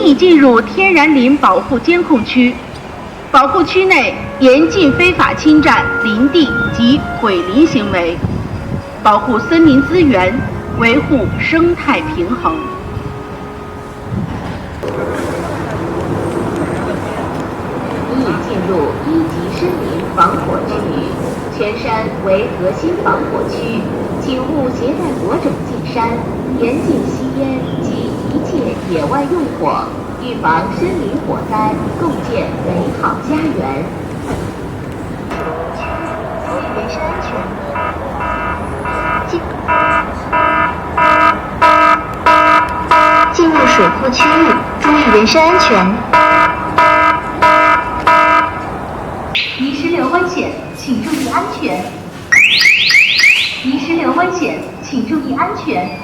已进入天然林保护监控区，保护区内严禁非法侵占林地及毁林行为，保护森林资源，维护生态平衡。你已进入1级森林防火区域，全山为核心防火区，请勿携带火种进山，严禁吸烟及一切野外用火，预防森林火灾，共建美好家园。注意人身安全。进入水库区域，注意人身安全。泥石流危险，请注意安全。泥石流危险，请注意安全。